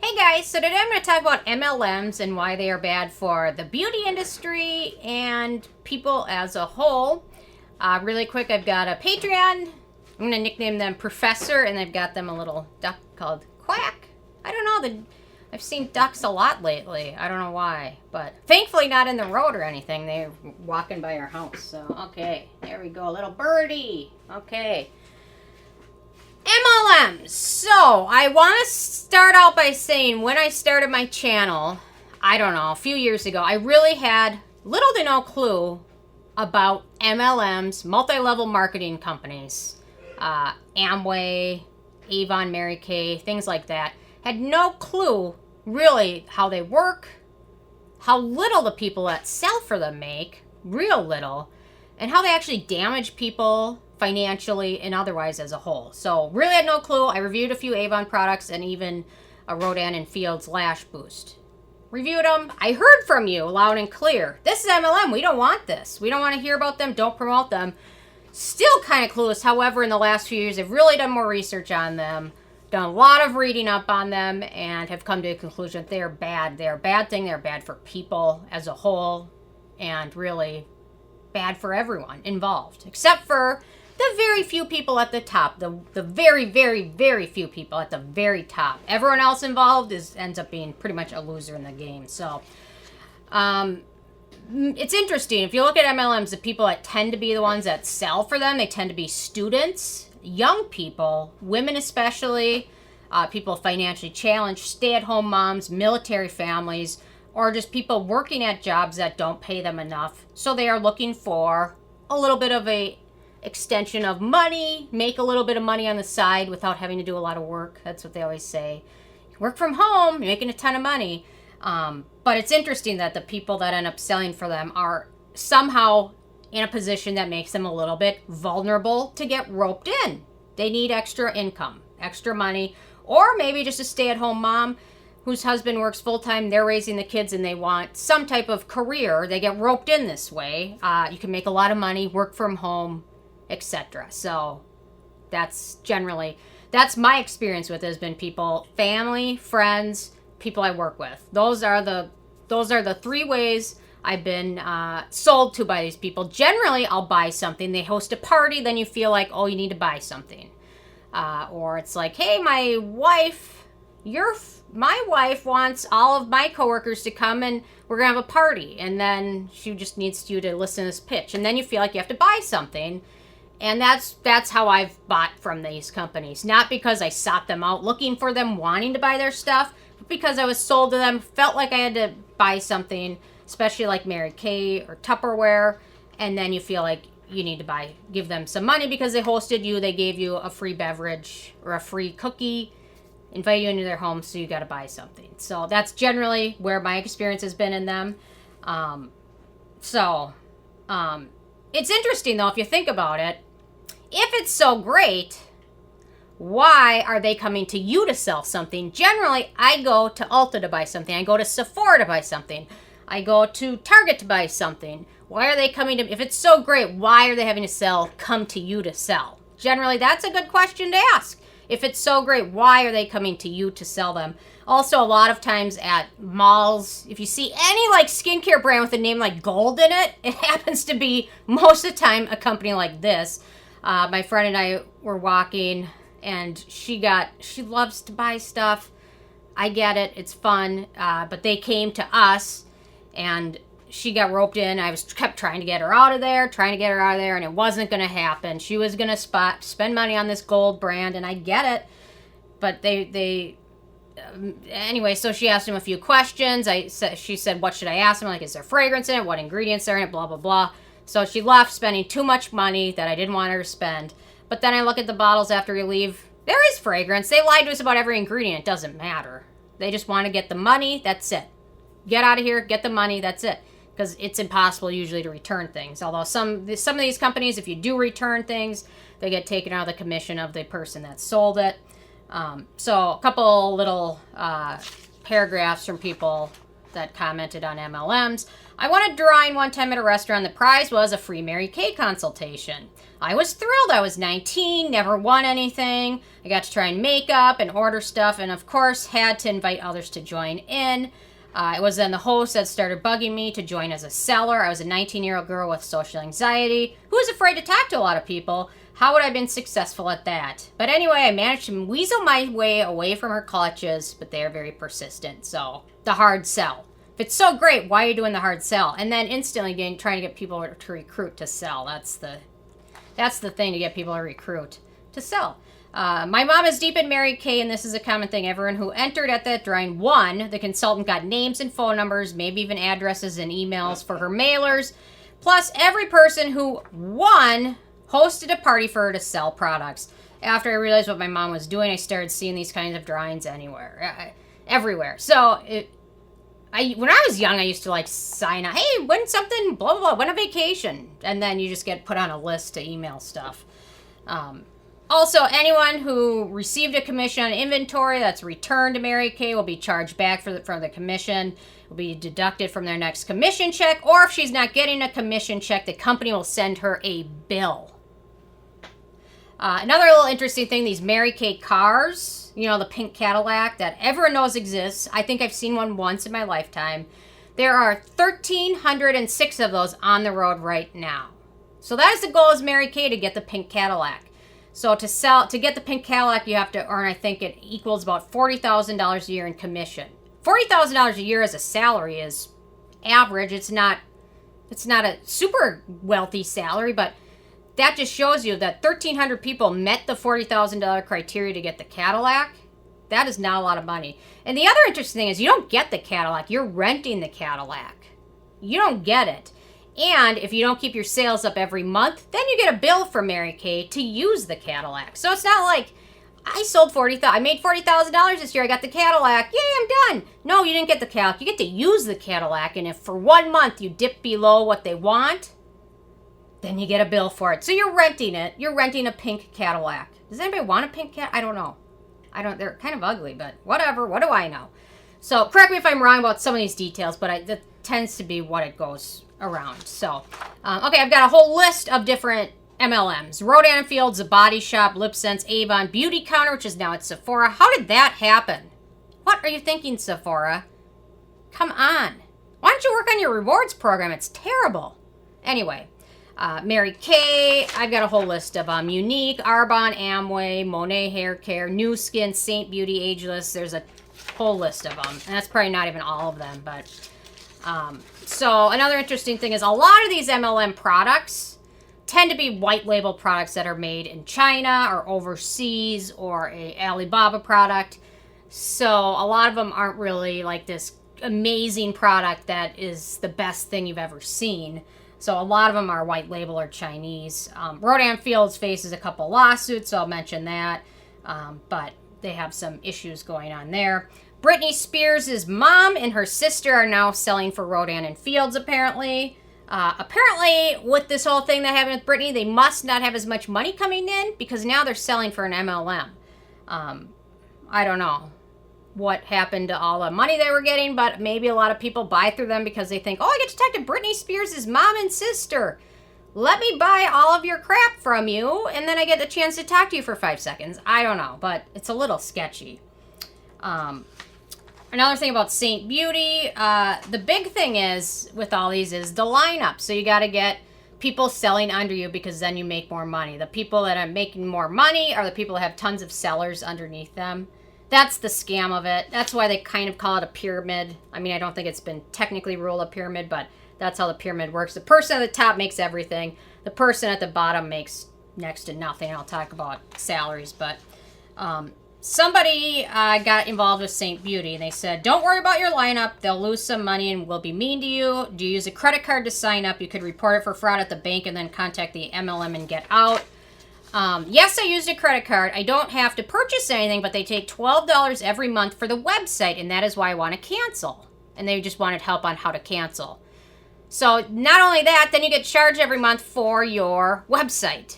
Hey guys, so today I'm going to talk about MLMs and why they are bad for the beauty industry and people as a whole. Really quick, I've got a Patreon. I'm going to nickname them Professor, and I've got them a little duck called Quack. I don't know, I've seen ducks a lot lately. I don't know why, but thankfully not in the road or anything. They're walking by our house, so okay, there we go, little birdie. Okay. MLMs. So, I want to start out by saying when I started my channel, I don't know, a few years ago, I really had little to no clue about MLMs, multi-level marketing companies, Amway, Avon, Mary Kay, things like that. Had no clue really how they work, how little the people that sell for them make, real little, and how they actually damage people financially and otherwise as a whole. So really had no clue. I reviewed a few Avon products and even a Rodan Fields Lash Boost. Reviewed them. I heard from you loud and clear. This is MLM. We don't want this. We don't want to hear about them. Don't promote them. Still kind of clueless. However, in the last few years, I've really done more research on them, done a lot of reading up on them, and have come to a conclusion that they're bad. They're a bad thing. They're bad for people as a whole, and really bad for everyone involved, except for the very few people at the top, the very, very, very few people at the very top. Everyone else involved ends up being pretty much a loser in the game. So, it's interesting. If you look at MLMs, the people that tend to be the ones that sell for them, they tend to be students, young people, women especially, people financially challenged, stay-at-home moms, military families, or just people working at jobs that don't pay them enough. So they are looking for a little bit of a extension of money, make a little bit of money on the side without having to do a lot of work. That's what they always say. You work from home, you're making a ton of money. But it's interesting that the people that end up selling for them are somehow in a position that makes them a little bit vulnerable to get roped in. They need extra income, extra money, or maybe just a stay-at-home mom whose husband works full-time, they're raising the kids, and they want some type of career. They get roped in this way. You can make a lot of money, work from home, etc. So that's my experience with it, has been people, family, friends, people I work with. Those are the three ways I've been sold to by these people. Generally, I'll buy something. They host a party, then you feel like, oh, you need to buy something. Or it's like, hey, my wife wants all of my coworkers to come and we're going to have a party. And then she just needs you to listen to this pitch. And then you feel like you have to buy something. And that's how I've bought from these companies. Not because I sought them out looking for them, wanting to buy their stuff, but because I was sold to them, felt like I had to buy something, especially like Mary Kay or Tupperware, and then you feel like you need to give them some money because they hosted you, they gave you a free beverage or a free cookie, invite you into their home, so you got to buy something. So that's generally where my experience has been in them. It's interesting though, if you think about it. If it's so great, why are they coming to you to sell something? Generally, I go to Ulta to buy something. I go to Sephora to buy something. I go to Target to buy something. Why are they coming to... If it's so great, why are they having to come to you to sell? Generally, that's a good question to ask. If it's so great, why are they coming to you to sell them? Also, a lot of times at malls, if you see any like skincare brand with a name like Gold in it, it happens to be most of the time a company like this. My friend and I were walking, and she loves to buy stuff. I get it. It's fun. But they came to us, and she got roped in. I kept trying to get her out of there, and it wasn't going to happen. She was going to spend money on this Gold brand, and I get it. But anyway, so she asked him a few questions. She said, what should I ask him? Like, is there fragrance in it? What ingredients are in it? Blah, blah, blah. So she left spending too much money that I didn't want her to spend. But then I look at the bottles after we leave. There is fragrance. They lied to us about every ingredient. It doesn't matter. They just want to get the money. That's it. Get out of here. Get the money. That's it. Because it's impossible usually to return things. Although some of these companies, if you do return things, they get taken out of the commission of the person that sold it. So a couple little paragraphs from people that commented on MLMs. I won a drawing one time at a restaurant. The prize was a free Mary Kay consultation. I was thrilled. I was 19, never won anything. I got to try and makeup and order stuff, and of course had to invite others to join in. It was then the host that started bugging me to join as a seller. I was a 19-year-old girl with social anxiety who was afraid to talk to a lot of people. How would I have been successful at that? But anyway, I managed to weasel my way away from her clutches, but they are very persistent. So, the hard sell. If it's so great, why are you doing the hard sell? And then instantly trying to get people to recruit to sell. That's the thing, to get people to recruit to sell. My mom is deep in Mary Kay, and this is a common thing. Everyone who entered at that drawing won. The consultant got names and phone numbers, maybe even addresses and emails for her mailers. Plus, every person who won hosted a party for her to sell products. After I realized what my mom was doing, I started seeing these kinds of drawings everywhere. So, when I was young, I used to like sign up, hey, win something, blah, blah, blah, win a vacation. And then you just get put on a list to email stuff. Also, anyone who received a commission on inventory that's returned to Mary Kay will be charged back from the commission. Will be deducted from their next commission check. Or if she's not getting a commission check, the company will send her a bill. Another little interesting thing, these Mary Kay cars, you know, the Pink Cadillac that everyone knows exists. I think I've seen one once in my lifetime. There are 1,306 of those on the road right now. So that is the goal as Mary Kay, to get the Pink Cadillac. So to get the Pink Cadillac, you have to earn, I think it equals about $40,000 a year in commission. $40,000 a year as a salary is average. It's not a super wealthy salary, but that just shows you that 1,300 people met the $40,000 criteria to get the Cadillac. That is not a lot of money. And the other interesting thing is you don't get the Cadillac. You're renting the Cadillac. You don't get it. And if you don't keep your sales up every month, then you get a bill from Mary Kay to use the Cadillac. So it's not like I made $40,000 this year. I got the Cadillac. Yay, I'm done. No, you didn't get the Cadillac. You get to use the Cadillac. And if for 1 month you dip below what they want, then you get a bill for it. So you're renting it. You're renting a pink Cadillac. Does anybody want a pink Cadillac? I don't know. They're kind of ugly, but whatever. What do I know? So correct me if I'm wrong about some of these details, but that tends to be what it goes around. So, okay, I've got a whole list of different MLMs. Rodan Fields, The Body Shop, Lipsense, Avon, BeautyCounter, which is now at Sephora. How did that happen? What are you thinking, Sephora? Come on. Why don't you work on your rewards program? It's terrible. Anyway. Mary Kay, I've got a whole list of Younique, Arbonne, Amway, Monat Hair Care, New Skin, Seint Beauty, Ageless. There's a whole list of them. And that's probably not even all of them. But so another interesting thing is a lot of these MLM products tend to be white label products that are made in China or overseas, or a Alibaba product. So a lot of them aren't really like this amazing product that is the best thing you've ever seen. So a lot of them are white label or Chinese. Rodan Fields faces a couple lawsuits, so I'll mention that. But they have some issues going on there. Britney Spears' mom and her sister are now selling for Rodan and Fields, apparently. Apparently, with this whole thing that happened with Britney, they must not have as much money coming in, because now they're selling for an MLM. I don't know what happened to all the money they were getting, but maybe a lot of people buy through them because they think, oh, I get to talk to Britney Spears' mom and sister. Let me buy all of your crap from you, and then I get the chance to talk to you for 5 seconds. I don't know, but it's a little sketchy. Another thing about Seint Beauty, the big thing is, with all these, is the lineup. So you got to get people selling under you, because then you make more money. The people that are making more money are the people that have tons of sellers underneath them. That's the scam of it. That's why they kind of call it a pyramid. I mean, I don't think it's been technically ruled a pyramid, but that's how the pyramid works. The person at the top makes everything. The person at the bottom makes next to nothing. I'll talk about salaries, but somebody got involved with Seint Beauty, and they said, don't worry about your lineup. They'll lose some money and will be mean to you. Do you use a credit card to sign up? You could report it for fraud at the bank and then contact the MLM and get out. Yes, I used a credit card. I don't have to purchase anything, but they take $12 every month for the website, and that is why I want to cancel. And they just wanted help on how to cancel. So not only that, then you get charged every month for your website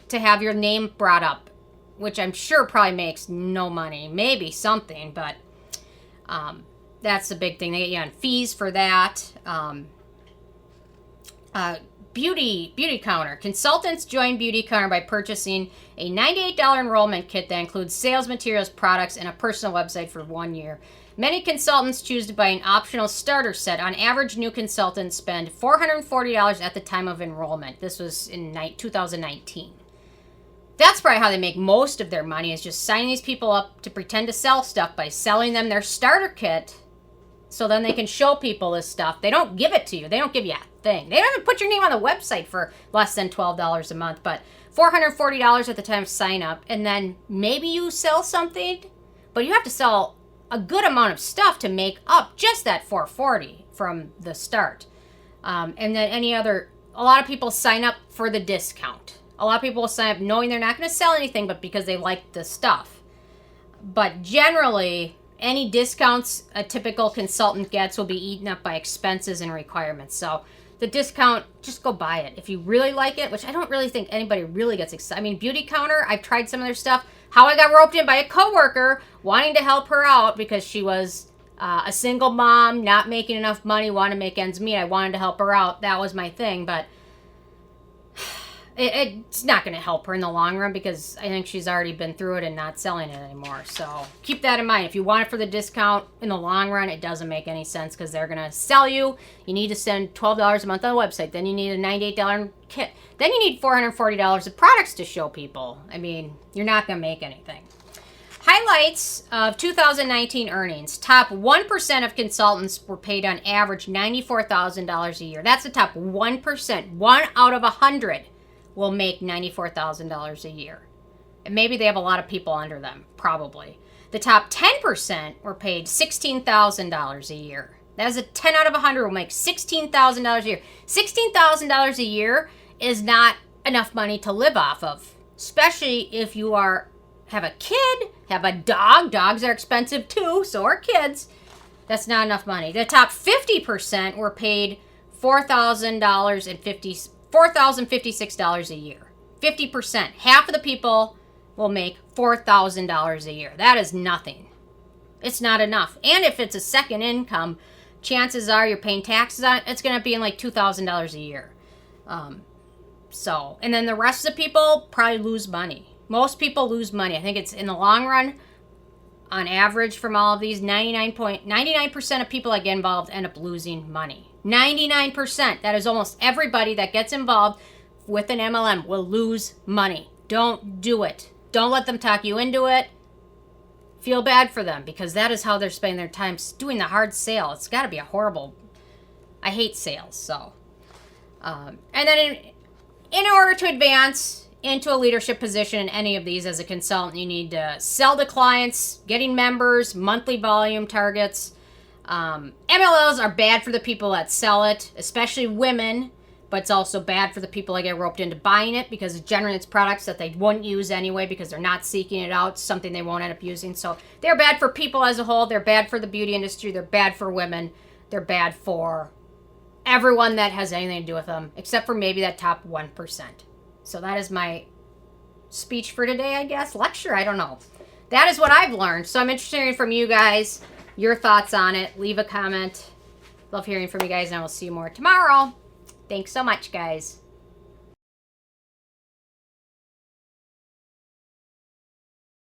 to have your name brought up, which I'm sure probably makes no money. Maybe something, but That's the big thing. They get you on fees for that. BeautyCounter. Consultants join BeautyCounter by purchasing a $98 enrollment kit that includes sales materials, products, and a personal website for 1 year. Many consultants choose to buy an optional starter set. On average, new consultants spend $440 at the time of enrollment. This was in 2019. That's probably how they make most of their money, is just signing these people up to pretend to sell stuff by selling them their starter kit so then they can show people this stuff. They don't give it to you. They don't give you a thing. They don't even put your name on the website for less than $12 a month, but $440 at the time of sign up, and then maybe you sell something, but you have to sell a good amount of stuff to make up just that $440 from the start. And then a lot of people sign up for the discount. A lot of people will sign up knowing they're not going to sell anything, but because they like the stuff. But generally, any discounts a typical consultant gets will be eaten up by expenses and requirements. So the discount, just go buy it. If you really like it, which I don't really think anybody really gets excited. I mean, BeautyCounter, I've tried some of their stuff. How I got roped in by a coworker wanting to help her out because she was a single mom, not making enough money, wanted to make ends meet. I wanted to help her out. That was my thing, but it's not going to help her in the long run because I think she's already been through it and not selling it anymore. So keep that in mind. If you want it for the discount, in the long run, it doesn't make any sense because they're going to sell you. You need to spend $12 a month on the website. Then you need a $98 kit. Then you need $440 of products to show people. I mean, you're not going to make anything. Highlights of 2019 earnings. Top 1% of consultants were paid on average $94,000 a year. That's the top 1%. 1 out of 100 will make $94,000 a year. And maybe they have a lot of people under them, probably. The top 10% were paid $16,000 a year. That's a 10 out of 100 will make $16,000 a year. $16,000 a year is not enough money to live off of, especially if you have a kid, have a dog. Dogs are expensive too, so are kids. That's not enough money. The top 50% were paid $4,056 a year. 50%. Half of the people will make $4,000 a year. That is nothing. It's not enough. And if it's a second income, chances are you're paying taxes on it. It's going to be in like $2,000 a year. And then the rest of the people probably lose money. Most people lose money. I think it's in the long run, on average from all of these, 99% of people that get involved end up losing money. 99%. That is almost everybody that gets involved with an MLM will lose money. Don't do it. Don't let them talk you into it. Feel bad for them because that is how they're spending their time doing the hard sale. It's got to be a horrible... I hate sales, so... and then in order to advance into a leadership position in any of these as a consultant, you need to sell to clients, getting members, monthly volume targets. MLMs are bad for the people that sell it, especially women, but it's also bad for the people that get roped into buying it because generally it's products that they wouldn't use anyway because they're not seeking it out, something they won't end up using. So they're bad for people as a whole. They're bad for the beauty industry. They're bad for women. They're bad for everyone that has anything to do with them, except for maybe that top 1%. So that is my speech for today, I guess. Lecture, I don't know. That is what I've learned. So I'm interested in hearing from you guys, your thoughts on it. Leave a comment. Love hearing from you guys, and I will see you more tomorrow. Thanks so much, guys.